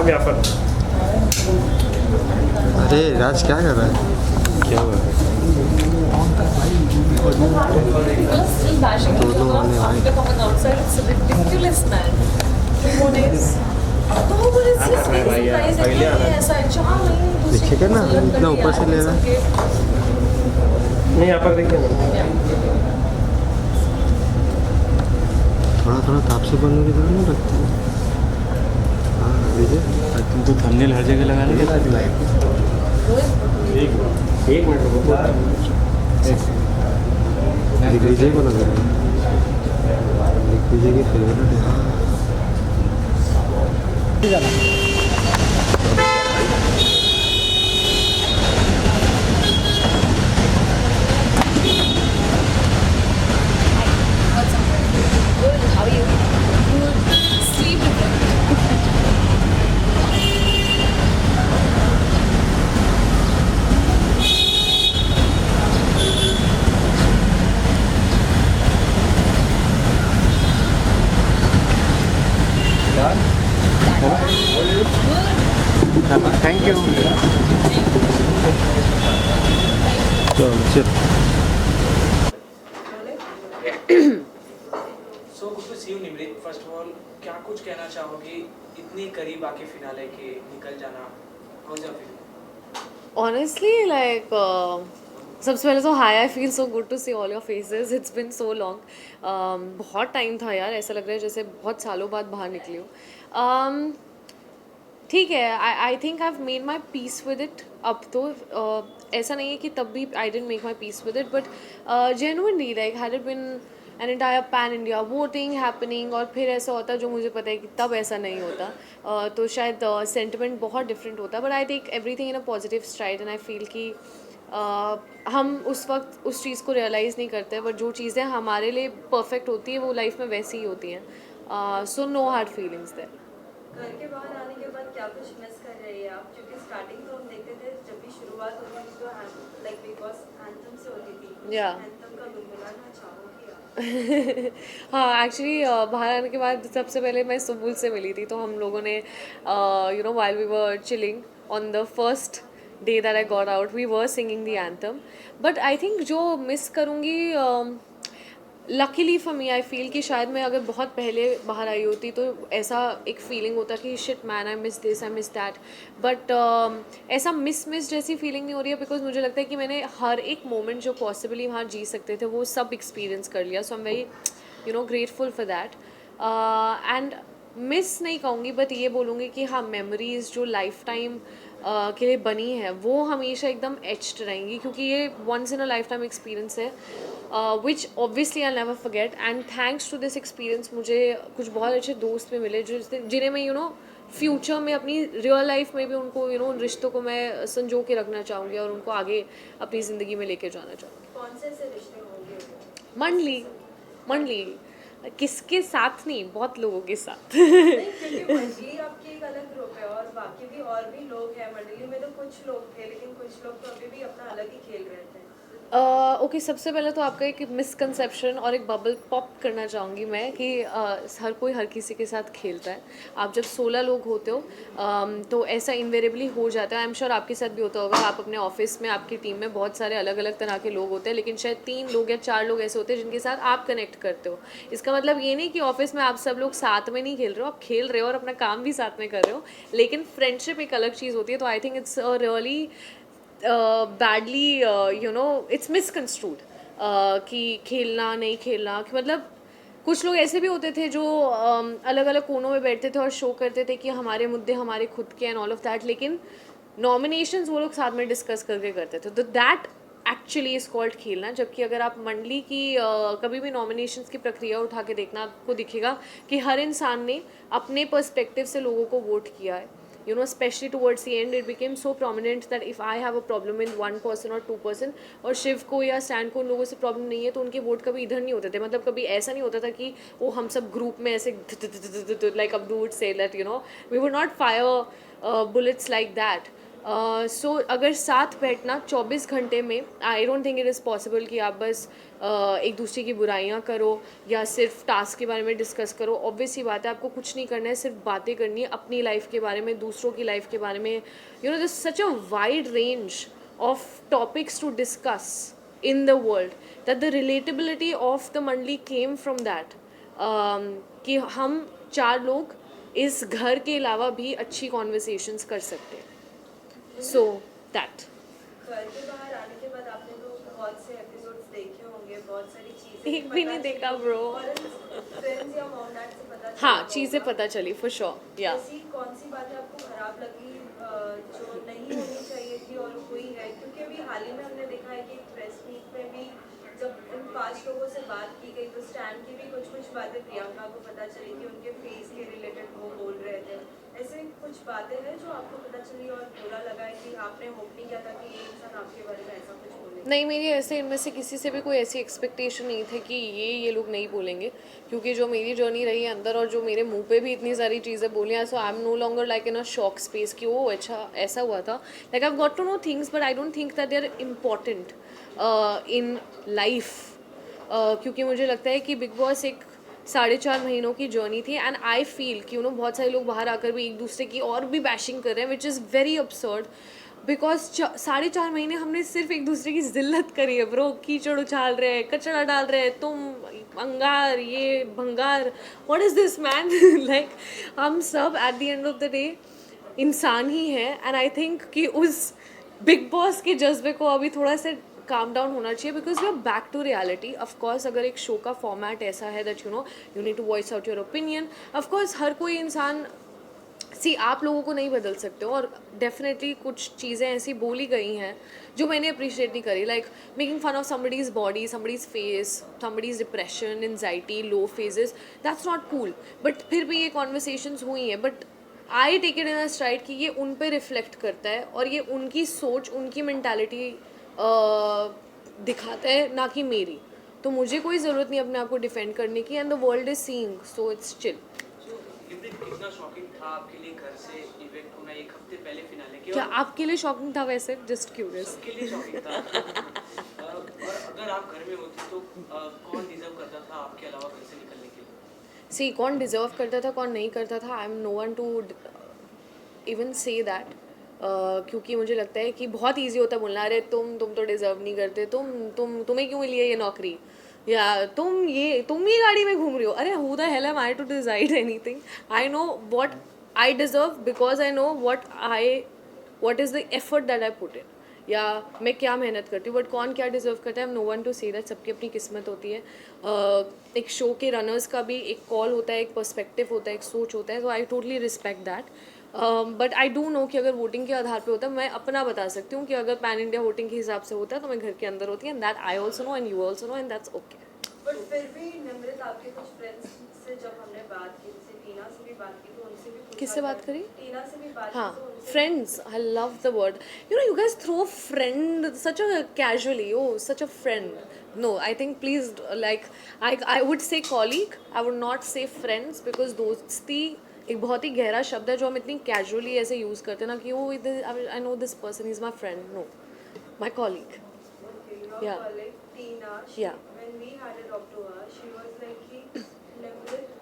यहाँ पर अरे राज क्या कर रहा है? क्या हुआ है? Still bashing Don't people know off only after coming outside. It's ridiculous, man. No, but it's just भाई यार, surprising पहले आना। है ऐसा 4 महीने दूसरी देखिएगा ना, को select इतना कर ऊपर से दिया, ले रहा है। it's okay. नहीं यहाँ पर देखिए ना। Yeah. थोड़ा थोड़ा ताप से बनने की तरह नहीं लगता? हाँ विजय, तुमको थंबनेल हर जगह लगाने के एक मिनट रुको। विजय को लग रहा है विजय की फेवरेट है। हाँ What's up? Good. How are you? Good. Sleep different. Thank you. चलो चल। So good to see you Nimrit. First of all क्या कुछ कहना चाहोगे इतनी करीब आके फिनाले के निकल जाना, how is your feeling? Honestly, like, सबसे पहले तो hi, I feel so good to see all your faces, it's been so long. बहुत टाइम था यार, ऐसा लग रहा है जैसे बहुत सालों बाद बाहर निकली हूँ। ठीक है, I think I have made my peace with it अब तो। ऐसा नहीं है कि तब भी I didn't make my peace with it, but genuinely like had it been an entire pan India voting happening और फिर ऐसा होता जो मुझे पता है कि तब ऐसा नहीं होता, तो शायद सेंटिमेंट बहुत डिफरेंट होता। But I take everything in a positive stride and I feel कि हम उस वक्त उस चीज़ को रियलाइज़ नहीं करते, बट जो चीज़ें हमारे लिए परफेक्ट होती है वो लाइफ में वैसी ही होती हैं। So no hard feelings there. घर के बाहर आने के बाद क्या कुछ मिस कर रही है आप? क्योंकि स्टार्टिंग तो हम देखते थे जब भी शुरुआत होती थी तो लाइक बिग बॉस एंथम से होती थी। Yeah. एंथम का गुनगुनाना चाहोगी आप? हाँ, एक्चुअली बाहर आने के बाद सबसे पहले मैं सुबुल से मिली थी, तो हम लोगों ने you know while we were chilling on the first day that I got out we were singing the anthem. But I think जो मिस करूँगी, luckily for me I feel कि शायद मैं अगर बहुत पहले बाहर आई होती तो ऐसा एक फीलिंग होता कि shit man I miss this I miss that. But ऐसा मिस जैसी फीलिंग नहीं हो रही है, बिकॉज मुझे लगता है कि मैंने हर एक मोमेंट जो पॉसिबली वहाँ जी सकते थे वो सब एक्सपीरियंस कर लिया। So I am very you know grateful for that. And miss नहीं कहूँगी, बट ये बोलूँगी कि हाँ, मेमोरीज जो लाइफ टाइम के लिए बनी है वो हमेशा एकदम एच्ड रहेंगी, क्योंकि ये once in a lifetime experience है which obviously I never forget. And thanks to this experience मुझे कुछ बहुत अच्छे दोस्त भी मिले जिन्हें मैं यू नो फ्यूचर में अपनी रियल लाइफ में भी उनको यू नो उन रिश्तों को मैं संजो के रखना चाहूँगी और उनको आगे अपनी ज़िंदगी में लेके जाना चाहूँगी। कौन से ऐसे रिश्ते होंगे वो? मंडली किसके साथ नहीं, बहुत लोगों के साथ। नहीं, क्योंकि मंडली आपकी एक अलग ग्रुप है और बाकी भी और भी लोग हैं। मंडली में तो कुछ लोग थे लेकिन कुछ लोग तो अभी भी अपना अलग ही खेल रहे थे। ओके, सबसे पहले तो आपका एक मिसकंसेप्शन और एक बबल पॉप करना चाहूँगी मैं कि हर कोई हर किसी के साथ खेलता है। आप जब 16 लोग होते हो तो ऐसा इन्वेरेबली हो जाता है। आई एम श्योर आपके साथ भी होता होगा। आप अपने ऑफिस में आपकी टीम में बहुत सारे अलग अलग तरह के लोग होते हैं, लेकिन शायद 3 लोग या 4 लोग ऐसे होते हैं जिनके साथ आप कनेक्ट करते हो। इसका मतलब ये नहीं कि ऑफिस में आप सब लोग साथ में नहीं खेल रहे हो, आप खेल रहे हो और अपना काम भी साथ में कर रहे हो, लेकिन फ्रेंडशिप एक अलग चीज़ होती है। तो I think it's really badly you know it's misconstrued कि खेलना नहीं खेलना, कि मतलब कुछ लोग ऐसे भी होते थे जो अलग अलग कोनों में बैठते थे और शो करते थे कि हमारे मुद्दे हमारे खुद के एंड ऑल ऑफ दैट, लेकिन नॉमिनेशंस वो लोग साथ में डिस्कस करके करते थे। तो दैट एक्चुअली इज कॉल्ड खेलना। जबकि अगर आप मंडली की कभी भी नॉमिनेशंस की प्रक्रिया उठा के देखना, आपको दिखेगा कि हर इंसान ने अपने पर्सपेक्टिव से लोगों को वोट किया है। You know, especially towards the end, it became so prominent that if I have a problem with 1% or 2% और शिव को या स्टैंड को उन लोगों से प्रॉब्लम नहीं है, तो उनके वोट कभी इधर नहीं होते थे। मतलब कभी ऐसा नहीं होता था कि वो हम सब ग्रुप में ऐसे like Abdu would say that you know we would not fire bullets like that. So अगर साथ बैठना 24 घंटे में, I don't think it is possible कि आप बस एक दूसरे की बुराइयां करो या सिर्फ टास्क के बारे में डिस्कस करो. ऑब्वियस सी बात है, आपको कुछ नहीं करना है, सिर्फ बातें करनी है अपनी लाइफ के बारे में, दूसरों की लाइफ के बारे में. You know this such a wide range of topics to discuss in the world that the relatability of the मंडली came from that, कि हम 4 लोग इस घर के अलावा भी अच्छी कॉन्वर्सेशंस कर सकते हैं. सो दैट घर के बाहर आने के बाद आपने तो बहुत से एपिसोड्स देखे होंगे, बहुत सारी चीजें एक भी नहीं देखा bro. फ्रेंड्स या मॉम डैड से पता चला हाँ, होगा. चीज़ें पता चली फॉर श्योर. या ऐसी कौन सी बातें आपको खराब लगी जो नहीं होनी चाहिए थी और हुई है? क्योंकि अभी हाल ही में हमने देखा है कि प्रेस मीट में भी जब उन 5 लोगों से बात की गई तो स्टैन की भी कुछ बातें प्रियंका को पता चली कि उनके फेस के रिलेटेड वो बोल रहे थे. ऐसे कुछ बातें हैं जो आपको पता चली और बुरा लगा है कि आपने होप नहीं किया था कि ये इंसान आपके बारे में ऐसा कुछ बोले? नहीं, मेरी ऐसे इनमें से किसी से भी कोई ऐसी एक्सपेक्टेशन नहीं थी कि ये लोग नहीं बोलेंगे, क्योंकि जो मेरी जर्नी रही है अंदर और जो मेरे मुंह पे भी इतनी सारी चीज़ें बोली हैं, so I am no longer like in a shock space कि वो अच्छा ऐसा हुआ था. Like I have got to know things but I don't think that they are important in life, क्योंकि मुझे लगता है कि बिग बॉस एक 4.5 महीनों की जर्नी थी. एंड आई फील कि बहुत सारे लोग बाहर आकर भी एक दूसरे की और भी बैशिंग कर रहे हैं, which is very absurd. Because 4.5 महीने हमने सिर्फ एक दूसरे की जिल्लत करी है ब्रो. कीचड़ उछाल रहे हैं, कचरा डाल रहे हैं, तुम अंगार, ये भंगार, what is this man. Like हम सब at the end of the day इंसान ही हैं. एंड आई थिंक कि उस बिग बॉस के जज्बे को अभी थोड़ा सा काम डाउन होना चाहिए, because we are back to reality. Of course अगर एक शो का फॉर्मेट ऐसा है that you need to voice out your opinion, of course हर कोई इंसान आप लोगों को नहीं बदल सकते हो. और डेफिनेटली कुछ चीज़ें ऐसी बोली गई हैं जो मैंने अप्रिशिएट नहीं करी, like making fun of somebody's body, somebody's face, somebody's depression, anxiety, low phases. That's not cool. But फिर भी ये कॉन्वर्सेशंस हुई हैं, but I take it in a stride कि ये उन पे रिफ्लेक्ट करता है और ये उनकी सोच, उनकी मेंटालिटी दिखाता है, ना कि मेरी. तो मुझे कोई ज़रूरत नहीं अपने आप को डिफेंड करने की. And the world is seeing, so it's chill. कितना शॉकिंग था आपके लिए घर से इवेंट होना 1 हफ्ते पहले फिनाले के? क्या आपके लिए शॉकिंग था वैसे? Just curious. सबके लिए शॉकिंग था. और अगर आप घर में होते तो कौन डिजर्व करता था आपके अलावा घर से निकलने के लिए? सी, कौन डिजर्व करता था, कौन नहीं करता था, I am no one to even say that. क्योंकि मुझे लगता है कि बहुत ईजी होता है बोलना, अरे तुम तो डिजर्व नहीं करते, तुम्हें क्यों मिली है ये नौकरी, या तुम ही गाड़ी में घूम रही हो. अरे who the hell am I to decide anything? I know what I deserve because I know what is the effort that I put in, या मैं क्या मेहनत करती हूँ. बट कौन क्या डिजर्व करता है, I am no one to say that. सबकी अपनी किस्मत होती है. एक शो के रनर्स का भी एक कॉल होता है, एक पर्सपेक्टिव होता है, एक सोच होता है. So I totally respect that. But I do know कि अगर वोटिंग के आधार पे होता है, मैं अपना बता सकती हूँ कि अगर पैन इंडिया वोटिंग के हिसाब से होता है तो मैं घर के अंदर होती है. And that I also know and you also know and that's okay. But फिर भी निमृत, आपके कुछ फ्रेंड्स से जब हमने बात की, जैसे टीना से भी बात की, तो उनसे भी किससे बात करी? टीना से भी बात हाँ, की, तो उनसे friends. I love the word. You guys throw friend such a casually. Oh, such a friend. No, I think please, like I would say colleague. I would not say friends because दोस्ती एक बहुत ही गहरा शब्द है जो हम इतनी casually ऐसे यूज़ करते हैं ना कि वो I know this person is my friend. No, my colleague. your Yeah. colleague Tina, Yeah. when we had a talk to her, she was like कि निमृत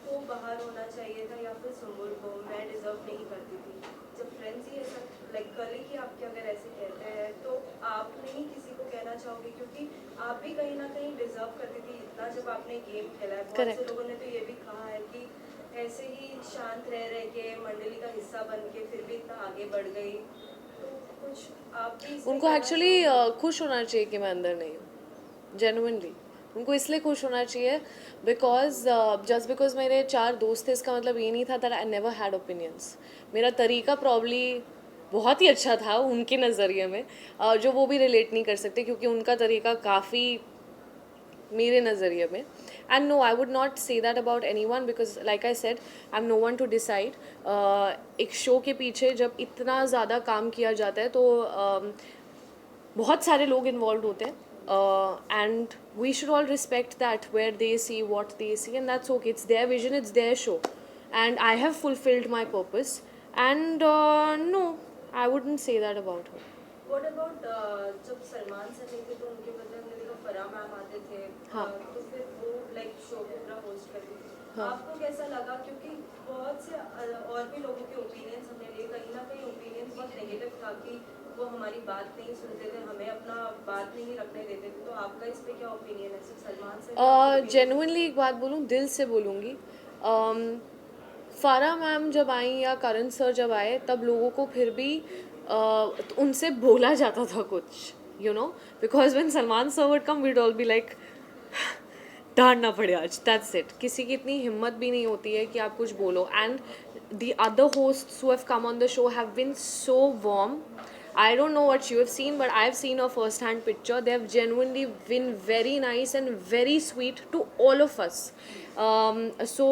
को बाहर होना चाहिए था या फिर सुम्बुल को, मैं डिजर्व नहीं करती थी. जब फ्रेंड्स ही ऐसा लाइक कलीग ही आपके अगर ऐसे कहते हैं तो आप नहीं किसी को कहना चाहोगे, क्योंकि आप भी कहीं ना कहीं डिजर्व करती थी इतना जब आपने गेम खेला है. बहुत Correct. से लोगों ने तो ये भी कहा है कि ऐसे ही शांत रह के मंडली का हिस्सा बन के फिर भी इतना आगे बढ़ गई. तो कुछ आप भी इसमें उनको कहना एक्चुअली चाहोगे? खुश होना चाहिए कि मैं अंदर नहीं हूँ. जेन्युइनली उनको इसलिए खुश होना चाहिए बिकॉज जस्ट बिकॉज मेरे 4 दोस्त थे इसका मतलब ये नहीं था that I never had opinions. मेरा तरीका प्रॉब्ली बहुत ही अच्छा था उनके नज़रिए में, जो वो भी रिलेट नहीं कर सकते क्योंकि उनका तरीका काफ़ी मेरे नज़रिए में. And no, I would not say that about anyone because like I said I am no one to decide. एक शो के पीछे जब इतना ज़्यादा काम किया जाता है तो बहुत सारे लोग इन्वॉल्व होते हैं. And we should all respect that where they see what they see, and that's okay. It's their vision, it's their show, and I have fulfilled my purpose. And no, I wouldn't say that about her. What about जब Salman sir नहीं थे तो उनके बदले हमने देखा Farah ma'am आते थे. हाँ. तो फिर वो लाइक शो को पूरा होस्ट करती थी. हाँ. आपको कैसा लगा? क्योंकि बहुत से और भी लोगों के ओपिनियंस हमने लिए, कहीं ना कहीं ओपिनियंस बहुत नेगेटिव था कि वो हमारी बात नहीं सुनते थे, हमें अपना बात नहीं रखने देते थे. तो आपका इस पे क्या ओपिनियन है? सिर्फ सलमान सर जेन्युइनली एक बात बोलूँ, दिल से बोलूँगी, फारा मैम जब आई या करण सर जब आए तब लोगों को फिर भी उनसे बोला जाता था कुछ, you know, because when Salman sir would come we'd all be like डांटना पड़े आज, दैट्स इट. किसी की इतनी हिम्मत भी नहीं होती है कि आप कुछ बोलो. And the other hosts who have come on the show have been so warm. I don't know what you have seen, but I've seen a first-hand picture. They have genuinely been very nice and very sweet to all of us. So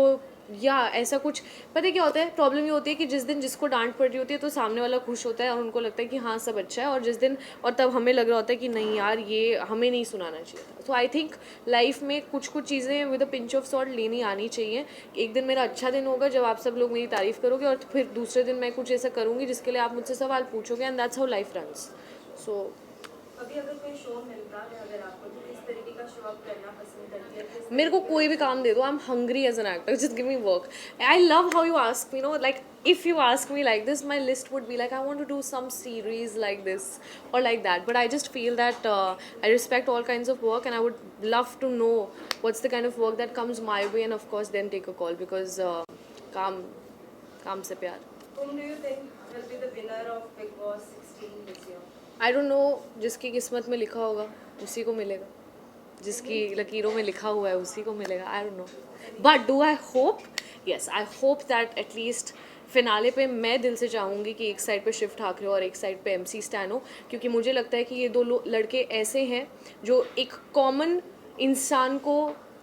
yeah, ऐसा कुछ पता है क्या होता है? Problem ये होती है कि जिस दिन जिसको डांट पड़ रही होती है तो सामने वाला खुश होता है और उनको लगता है कि हाँ सब अच्छा है, और जिस दिन और तब हमें लग रहा होता है कि नहीं यार ये हमें नहीं सुनाना चाहिए था. सो आई थिंक लाइफ में कुछ कुछ चीज़ें with a pinch of salt लेनी आनी चाहिए. एक दिन मेरा अच्छा दिन होगा जब आप सब लोग मेरी तारीफ़ करोगे, और फिर दूसरे दिन मैं कुछ ऐसा करूँगी जिसके लिए आप मुझसे सवाल पूछोगे, and that's how life runs. So अभी अगर कोई शो मिलता है अगर आपको, तो किस तरीके का शो आप करना पसंद करती है? मेरे को कोई भी काम दे दो, I am hungry as an actor, just give me work. I love how you ask me, no, like if you ask me like this, my list would be like I want to do some series like this or like that, but I just feel that I respect all kinds of work and I would love to know what's the kind of work that comes my way, and of course then take a call, because काम से प्यार. Whom do you think will be the winner of Big Boss 16 this year? I don't know, जिसकी किस्मत में लिखा होगा उसी को मिलेगा, जिसकी लकीरों में लिखा हुआ है उसी को मिलेगा. I don't know, but do I hope? Yes, I hope that at least finale पे मैं दिल से चाहूँगी कि एक साइड पे शिव ठाकरे और एक साइड पे एमसी स्टैन हो, क्योंकि मुझे लगता है कि ये दो लड़के ऐसे हैं जो एक कॉमन इंसान को,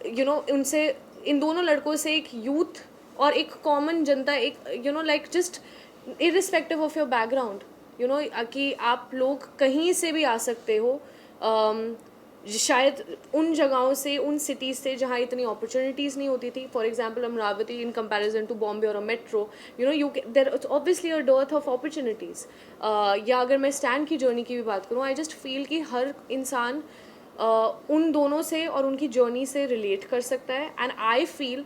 यू नो, उनसे, इन दोनों लड़कों से एक यूथ और एक कॉमन जनता, एक, you know, like just irrespective of your background, you know, कि आप लोग कहीं से भी आ सकते हो. शायद उन जगहों से, उन सिटीज़ से जहाँ इतनी अपॉर्चुनिटीज़ नहीं होती थी. For example Amravati in comparison to Bombay or a metro, you know, there obviously a dearth of opportunities. या अगर मैं स्टैन की जर्नी की भी बात करूँ, आई जस्ट फील कि हर इंसान उन दोनों से और उनकी जर्नी से रिलेट कर सकता है. And I feel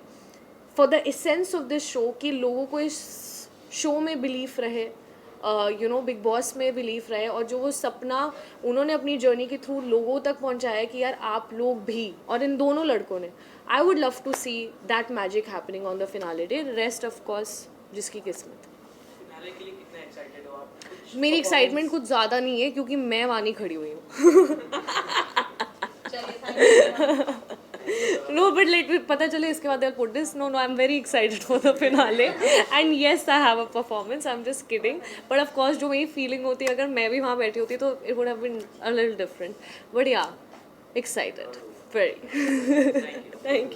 for the essence of this show कि लोगों को इस शो में बिलीफ रहे, यू नो, बिग बॉस में बिलीफ रहे, और जो वो सपना उन्होंने अपनी जर्नी के थ्रू लोगों तक पहुंचाया कि यार आप लोग भी, और इन दोनों लड़कों ने, I would love to see that magic happening on the finale day. Rest of course जिसकी किस्मत. फिनाले के लिए कितना एक्साइटेड हो आप? मेरी एक्साइटमेंट कुछ ज़्यादा नहीं है क्योंकि मैं वहाँ नहीं खड़ी हुई हूँ. No, but let me पता चले इसके बाद I'll put this. No, I'm very excited for the finale. And yes, I have a performance. I'm just kidding. But of course, जो मेरी feeling होती है अगर मैं भी वहाँ बैठी होती तो it would have been a little different. But yeah, excited. Very. Thank you.